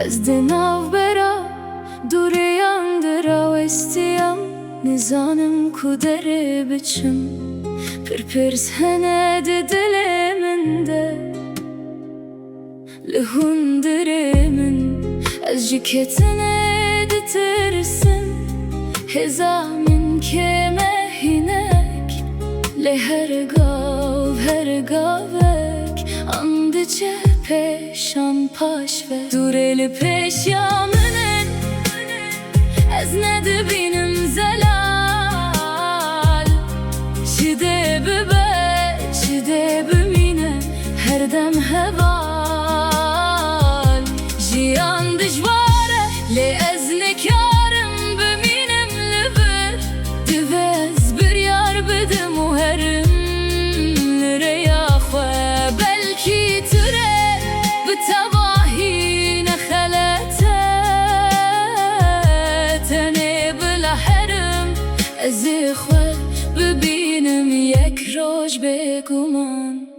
Ez di navbera dureyan westiyam nizanim ku derê biçim Pir hene di dilê min de li hundirê min Ez ji ketinê ditirsim hêza min kême hinek lê her gavek an diçe pêşan paş ve Durê li pêş ya min ez nedibînim zelal Çi dê bibe çi dê bimîne her dem heval Jiyan dijwar e lê ez nekarim bimînim li vir Divê ez biryar bidim û herim li rêya xwe Belkî tu rê bi tevahî nexelete Tenê bila herim ez ê xwe bibînim yek roj bêguman